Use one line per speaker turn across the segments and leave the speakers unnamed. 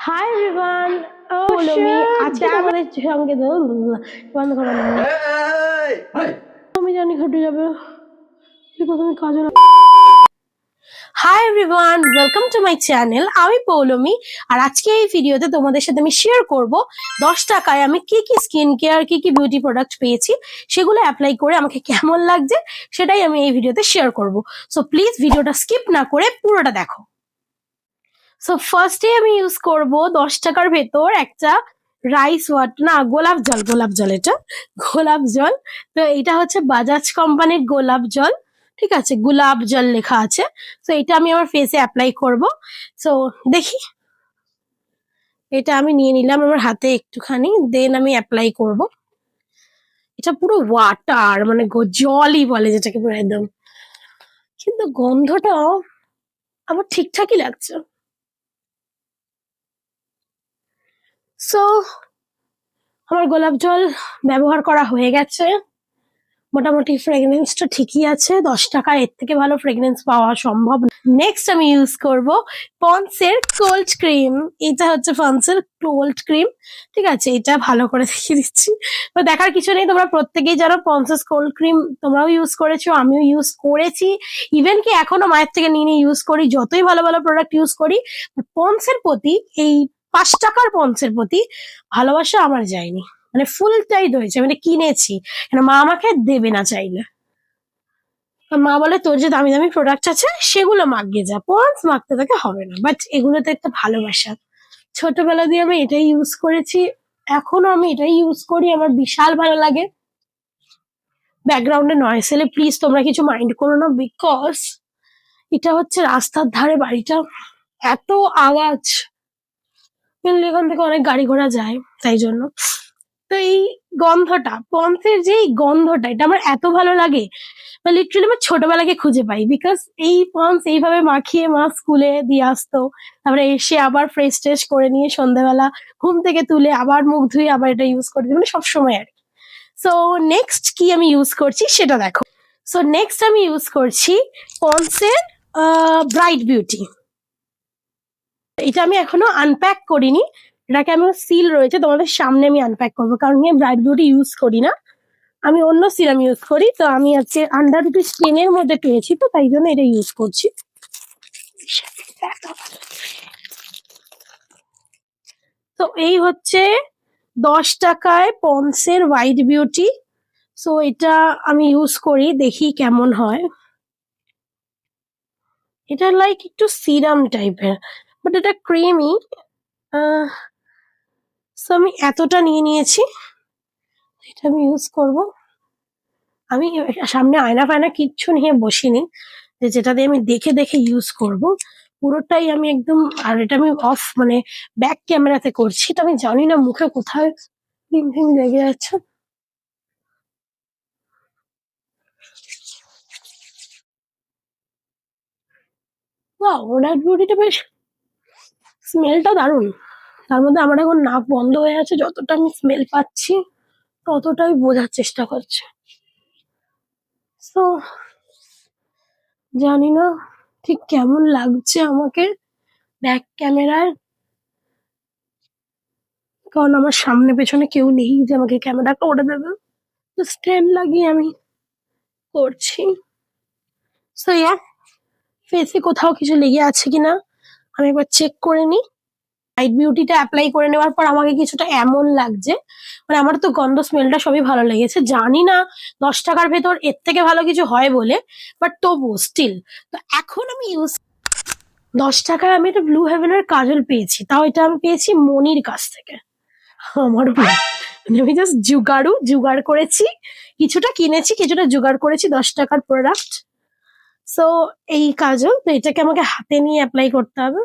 Hi everyone, আজকে তোমাদের সঙ্গে বন্ধ করো না। আমি জানি ঘটে যাবে। প্রথমে kajal. Hi everyone, welcome to my channel. আমি পৌলমি, আর আজকে এই ভিডিওতে তোমাদের সাথে আমি শেয়ার করব 10 টাকায় আমি কি কি স্কিন কেয়ার, কি কি বিউটি প্রোডাক্ট পেয়েছি, সেগুলো অ্যাপ্লাই করে আমাকে কেমন লাগছে সেটাই আমি এই ভিডিওতে শেয়ার করব। সো প্লিজ ভিডিওটা স্কিপ না করে পুরোটা দেখো। সো ফার্স্টে আমি ইউজ করব 10 টাকার ভেতর একটা রাইস ওয়াটার, না গোলাপ জল, এটা গোলাপ জল। তো এটা হচ্ছে বাজাজ কোম্পানির গোলাপ জল, ঠিক আছে, গোলাপ জল লেখা আছে। তো এটা আমি আমার ফেসে অ্যাপ্লাই করব। সো দেখি, এটা আমি নিয়ে নিলাম আমার হাতে একটুখানি, দেন আমি অ্যাপ্লাই করব। এটা পুরো ওয়াটার, মানে জলই বলে যেটাকে, পুরো একদম, কিন্তু গন্ধটা আমার ঠিকঠাকই লাগছে। সো আমার গোলাপ জল ব্যবহার করা হয়ে গেছে, মোটামুটি ফ্রেগনেন্সটা ঠিকই আছে। 10 টাকায় এর থেকে ভালো ফ্রেগনেন্স পাওয়া সম্ভব। নেক্সট আমি ইউজ করব পন্ডসের কোল্ড ক্রিম। এটা হচ্ছে পন্ডসের কোল্ড ক্রিম, ঠিক আছে। এটা ভালো করে দেখিয়ে দিচ্ছি, তো দেখার কিছু নেই, তোমরা প্রত্যেকেই জানো পন্ডসের কোল্ড ক্রিম তোমরাও ইউজ করেছো, আমিও ইউজ করেছি, ইভেন কি এখনো মায়ের থেকে নিয়ে নিয়ে ইউজ করি। যতই ভালো ভালো প্রোডাক্ট ইউজ করি, পন্ডসের প্রতি, এই 5 টাকার পন্ডসের প্রতি ভালোবাসা আমার যায়নি, মানে ফুল টাইট হয়েছে, মানে কিনেছি কেন, মা আমাকে দেবে না চাইলে। মা বলে তোর যে দামি দামি প্রোডাক্ট আছে সেগুলো মাগিয়ে যা, পন্ডস মাখতে তাকে হবে না। বাট এগুলোতে একটা ভালোবাসা, ছোটবেলা দিয়ে আমি এটাই ইউজ করেছি, এখনো আমি এটাই ইউজ করি, আমার বিশাল ভালো লাগে। ব্যাকগ্রাউন্ডে নয়েজ এলে প্লিজ তোমরা কিছু মাইন্ড করো না, বিকজ এটা হচ্ছে রাস্তার ধারে বাড়িটা, এত আওয়াজ, এখান থেকে অনেক গাড়ি ঘোড়া যায়, তাই জন্য। তো এই গন্ধটা, পন্সের যে এই গন্ধটা, এটা আমার এত ভালো লাগে, লিটারালি আমার ছোটবেলাকে খুঁজে পাই। বিকজ এই পন্স এইভাবে মাখিয়ে মা স্কুলে দিয়ে আসতো, তারপরে এসে আবার ফ্রেশ ট্রেশ করে নিয়ে সন্ধ্যাবেলা ঘুম থেকে তুলে আবার মুখ ধুয়ে আবার এটা ইউজ করতে, মানে সবসময় আর কি। সো নেক্সট কি আমি ইউজ করছি সেটা দেখো। সো নেক্সট আমি ইউজ করছি পন্সের ব্রাইট বিউটি। এটা আমি এখনো আনপ্যাক করিনি, এটাকে আমি সিল রয়েছে তোমাদের সামনে আমি আনপ্যাক করবো, কারণ আমি ব্রাইট বিউটি ইউজ করি না, আমি অন্য সিরাম ইউজ করি। তো আমি আজকে আন্ডার বিউটি স্কিনের মধ্যে পেয়েছি, তো তাই জন্য এটা ইউজ করছি। তো এই হচ্ছে 10 টাকায় পন্সের হোয়াইট বিউটি। সো এটা আমি ইউজ করি, দেখি কেমন হয়। এটা লাইক একটু সিরাম টাইপের, বাট এটা ক্রিমি। সো আমি এতটা নিয়ে নিয়েছি, এটা আমি ইউজ করব। আমি সামনে আয়না ফায়না কিচ্ছু নিয়ে বসিনি, যেটা দিয়ে আমি দেখে দেখে ইউজ করব পুরোটাই আমি একদম। আর এটা আমি অফ, মানে ব্যাক ক্যামেরাতে করছি, তো আমি জানি না মুখে কোথায় ক্রিম ফিম লেগে যাচ্ছে। ওয়াও, ওনার বিউটিটা বেশ, স্মেলটা দারুণ। তার মধ্যে আমার এখন নাক বন্ধ হয়ে আছে, যতটা আমি স্মেল পাচ্ছি ততটাই বোঝার চেষ্টা করছি। তো জানি না ঠিক কেমন লাগছে আমাকে ব্যাক ক্যামেরায়, কারণ আমার সামনে পেছনে কেউ নেই যে আমাকে ক্যামেরা করে দেবে, তো স্ট্যান্ড লাগিয়ে আমি করছি। সো ইয়া, ফেসে কোথাও কিছু লেগে আছে কিনা আমি একবার চেক করে নিই। নাইট বিউটিটা অ্যাপ্লাই করে নেওয়ার পর আমাকে কিছুটা এমন লাগছে, মানে আমার তো গন্ধ স্মেলটা সবই ভালো লেগেছে, জানি না 10 টাকার ভেতর এর থেকে ভালো কিছু হয় বলে, বাট তবু স্টিল। তো এখন আমি 10 টাকায় আমি একটা ব্লু হেভেনের কাজল পেয়েছি, তাও এটা আমি পেয়েছি মনির কাছ থেকে। আমার আমি জাস্ট জোগাড় করেছি, কিছুটা কিনেছি, কিছুটা জোগাড় করেছি 10 টাকার প্রোডাক্ট। সো এই কাজল, তো এটাকে আমাকে হাতে নিয়ে অ্যাপ্লাই করতে হবে।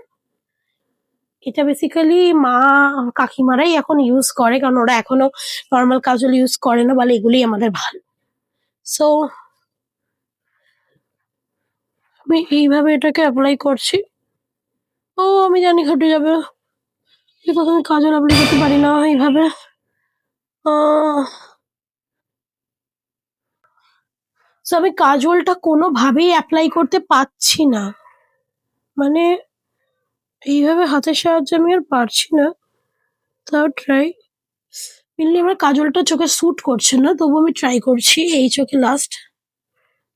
এটা বেসিক্যালি মা কাকিমারাই এখন ইউজ করে, কারণ ওরা এখনো নর্মাল কাজল ইউজ করে না, বলে এগুলি আমাদের ভালো। সো আমি এইভাবে এটাকে অ্যাপ্লাই করছি। ও আমি জানি ঘটে যাবে, বিকজ আমি কাজল অ্যাপ্লাই করতে পারি না এইভাবে। সো আমি কাজলটা কোনোভাবেই অ্যাপ্লাই করতে পারছি না, মানে এইভাবে হাতের সাহায্যে আমি আর পারছি না, তাও ট্রাই। মেনলি আমার কাজলটা চোখে স্যুট করছে না, তবু আমি ট্রাই করছি এই চোখে লাস্ট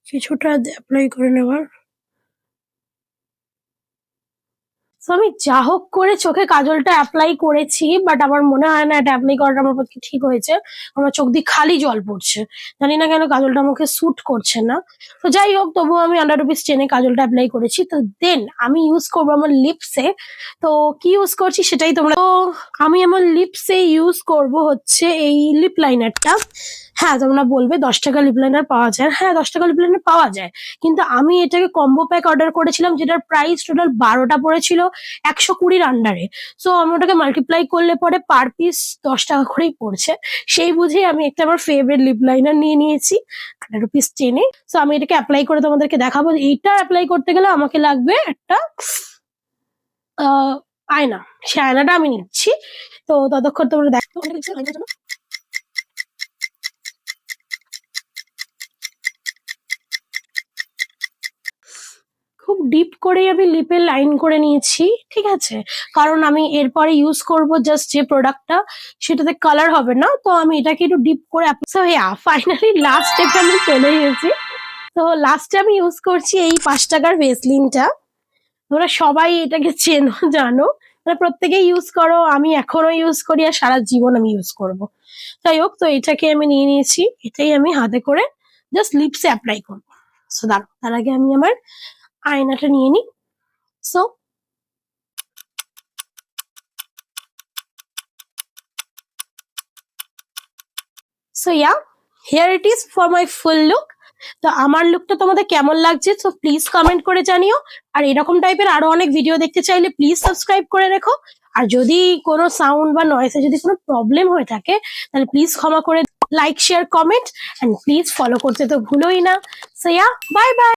কিছুটা অ্যাপ্লাই করে নেওয়ার। তো আমি যা হোক করে চোখে কাজলটা অ্যাপ্লাই করেছি, বাট আমার মনে হয় না এটা অ্যাপ্লাই করাটা আমার পক্ষে ঠিক হয়েছে। আমার চোখ দিয়ে খালি জল পড়ছে, জানি না কেন কাজলটা আমাকে স্যুট করছে না। তো যাই হোক, তবুও আমি আন্ডার রুপিস টেনে কাজলটা অ্যাপ্লাই করেছি। তো দেন আমি ইউজ করবো আমার লিপসে। তো কি ইউজ করছি সেটাই তোমরা, তো আমি আমার লিপসে ইউজ করব হচ্ছে এই লিপ লাইনারটা। হ্যাঁ, তোমরা বলবে 10 টাকা লিপ লাইনার পাওয়া যায়। হ্যাঁ, 10 টাকা লিপ লাইনার পাওয়া যায়, কিন্তু আমি এটাকে কম্বো প্যাক অর্ডার করেছিলাম, যেটার প্রাইস টোটাল 12টা পড়েছিল 120-র আন্ডারে। সো আমি ওটাকে মাল্টিপ্লাই করলে পরে পার পিস 10 টাকা করেই পড়ছে। সেই বুঝেই আমি একটা আমার ফেভারিট লিপ লাইনার নিয়ে নিয়েছি 100 রুপিস টেনে। সো আমি এটাকে অ্যাপ্লাই করে তোমাদেরকে দেখাবো। এইটা অ্যাপ্লাই করতে গেলে আমাকে লাগবে একটা আয়না। সে আয়নাটা আমি নিচ্ছি। তো ততক্ষণ তোমরা দেখো। খুব ডিপ করে আমি লিপে লাইন করে নিয়েছি, ঠিক আছে? কারণ আমি এরপরে ইউজ করব জাস্ট যে প্রোডাক্টটা, সেটাতে কালার হবে না। তো আমি এটাকে একটু ডিপ করে, সো হ্যাঁ, ফাইনালি লাস্ট স্টেপে আমি চলে এসেছি। তো লাস্টে আমি ইউজ করছি এই 5 টাকার ভেসলিনটা। তোমরা সবাই এটাকে চেনো, জানো, মানে প্রত্যেকেই ইউজ করো, আমি এখনো ইউজ করি, আর সারা জীবন আমি ইউজ করব। যাই হোক, তো এটাকে আমি নিয়ে নিয়েছি, এটাই আমি হাতে করে জাস্ট লিপসে অ্যাপ্লাই করবো। সো দাঁড়াও, তার আগে আমি আমার আয়নাটা নিয়ে নিই। So yeah, here it is for my full look. তো আমার লুকটা তোমাদের কেমন লাগছে, তো প্লিজ কমেন্ট করে জানিও। আর এরকম টাইপের আরো অনেক ভিডিও দেখতে চাইলে প্লিজ সাবস্ক্রাইব করে রেখো। আর যদি কোনো সাউন্ড বা নয়েসে যদি কোনো প্রবলেম হয়ে থাকে, তাহলে প্লিজ ক্ষমা করে like, share, comment, and please follow করতে তো ভুলোই না। So yeah, bye bye.